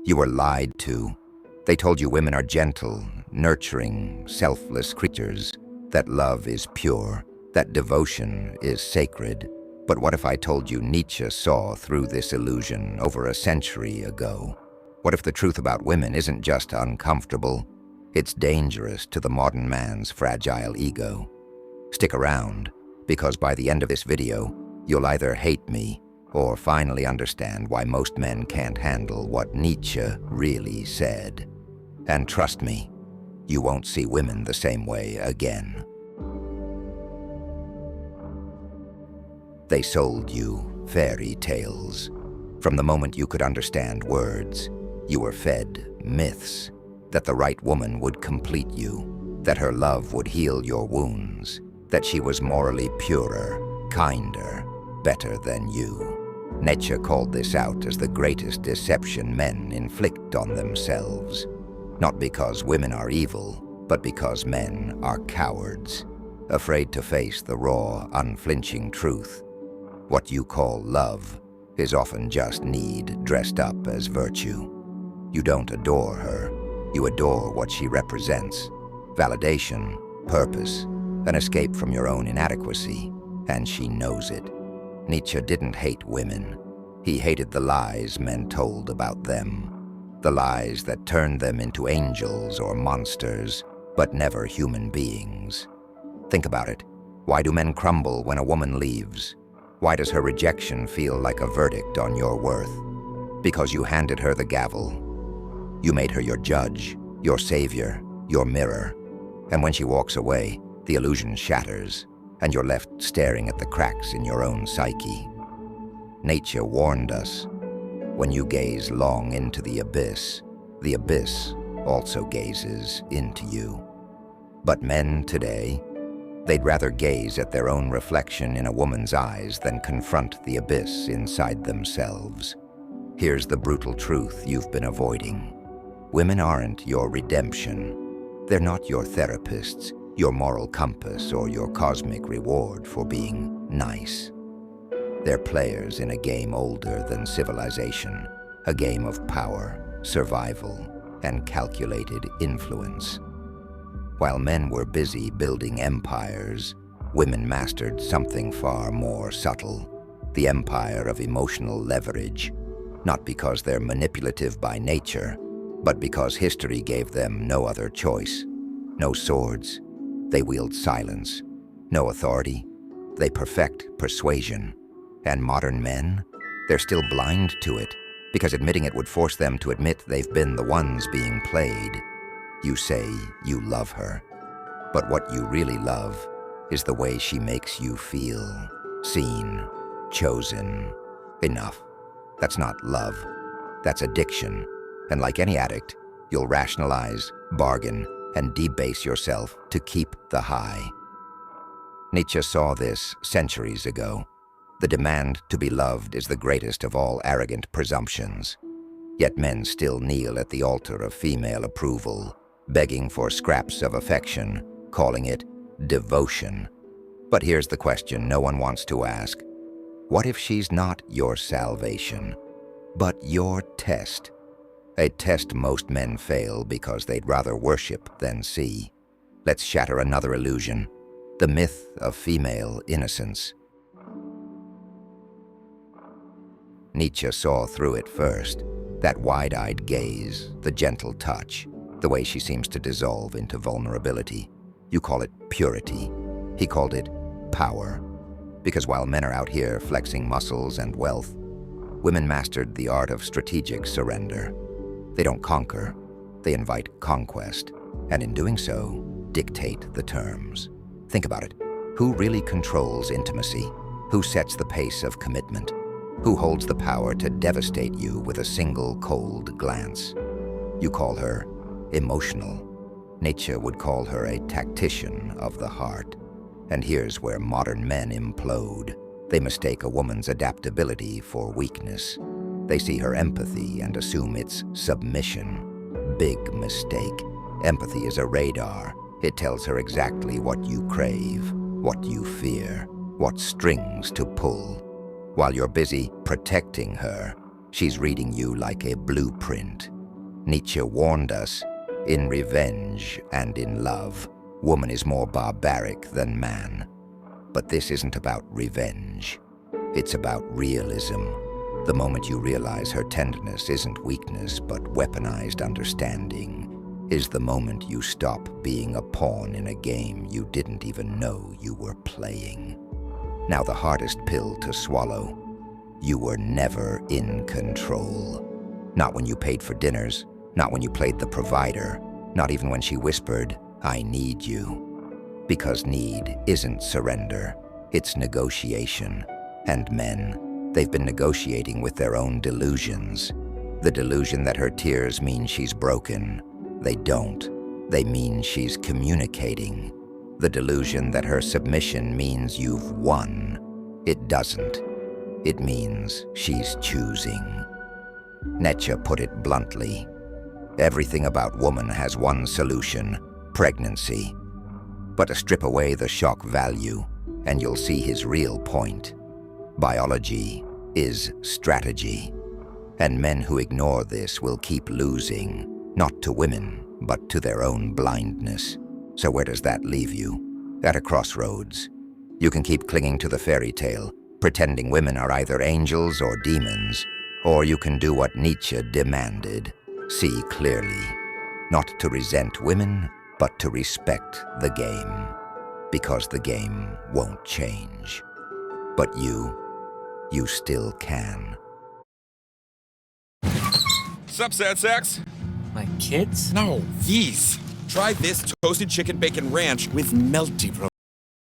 You were lied to. They told you women are gentle, nurturing, selfless creatures, that love is pure, that devotion is sacred. But what if I told you Nietzsche saw through this illusion over a century ago? What if the truth about women isn't just uncomfortable? It's dangerous to the modern man's fragile ego. Stick around, because by the end of this video, you'll either hate me or finally understand why most men can't handle what Nietzsche really said. And trust me, you won't see women the same way again. They sold you fairy tales. From the moment you could understand words, you were fed myths that the right woman would complete you, that her love would heal your wounds, that she was morally purer, kinder, better than you. Nietzsche called this out as the greatest deception men inflict on themselves. Not because women are evil, but because men are cowards, afraid to face the raw, unflinching truth. What you call love is often just need dressed up as virtue. You don't adore her, you adore what she represents. Validation, purpose, an escape from your own inadequacy, and she knows it. Nietzsche didn't hate women. He hated the lies men told about them. The lies that turned them into angels or monsters, but never human beings. Think about it. Why do men crumble when a woman leaves? Why does her rejection feel like a verdict on your worth? Because you handed her the gavel. You made her your judge, your savior, your mirror. And when she walks away, the illusion shatters, and you're left staring at the cracks in your own psyche. Nietzsche warned us, when you gaze long into the abyss also gazes into you. But men today, they'd rather gaze at their own reflection in a woman's eyes than confront the abyss inside themselves. Here's the brutal truth you've been avoiding. Women aren't your redemption. They're not your therapists, your moral compass, or your cosmic reward for being nice. They're players in a game older than civilization, a game of power, survival, and calculated influence. While men were busy building empires, women mastered something far more subtle, the empire of emotional leverage, not because they're manipulative by nature, but because history gave them no other choice. No swords, they wield silence. No authority, they perfect persuasion. And modern men, they're still blind to it, because admitting it would force them to admit they've been the ones being played. You say you love her, but what you really love is the way she makes you feel. Seen, chosen. Enough. That's not love. That's addiction. And like any addict, you'll rationalize, bargain, and debase yourself to keep the high. Nietzsche saw this centuries ago. The demand to be loved is the greatest of all arrogant presumptions. Yet men still kneel at the altar of female approval, begging for scraps of affection, calling it devotion. But here's the question no one wants to ask. What if she's not your salvation, but your test? A test most men fail because they'd rather worship than see. Let's shatter another illusion, the myth of female innocence. Nietzsche saw through it first, that wide-eyed gaze, the gentle touch, the way she seems to dissolve into vulnerability. You call it purity. He called it power. Because while men are out here flexing muscles and wealth, women mastered the art of strategic surrender. They don't conquer, they invite conquest, and in doing so, dictate the terms. Think about it. Who really controls intimacy? Who sets the pace of commitment? Who holds the power to devastate you with a single cold glance? You call her emotional. Nietzsche would call her a tactician of the heart. And here's where modern men implode. They mistake a woman's adaptability for weakness. They see her empathy and assume it's submission. Big mistake. Empathy is a radar. It tells her exactly what you crave, what you fear, what strings to pull. While you're busy protecting her, She's reading you like a blueprint. Nietzsche warned us, in revenge and in love, woman is more barbaric than man. But this isn't about revenge. It's about realism. The moment you realize her tenderness isn't weakness but weaponized understanding is the moment you stop being a pawn in a game you didn't even know you were playing. Now the hardest pill to swallow. You were never in control. Not when you paid for dinners, not when you played the provider, not even when she whispered, "I need you." Because need isn't surrender, it's negotiation. And men, they've been negotiating with their own delusions. The delusion that her tears mean she's broken. They don't. They mean she's communicating. The delusion that her submission means you've won. It doesn't. It means she's choosing. Nietzsche put it bluntly. Everything about woman has one solution: pregnancy. But to strip away the shock value, and you'll see his real point. Biology is strategy. And men who ignore this will keep losing, not to women, but to their own blindness. So where does that leave you? At a crossroads. You can keep clinging to the fairy tale, pretending women are either angels or demons, or you can do what Nietzsche demanded. See clearly. Not to resent women, but to respect the game. Because the game won't change. But you still can. Sup, sad sacks? My kids? No, these. Try this toasted chicken bacon ranch with melty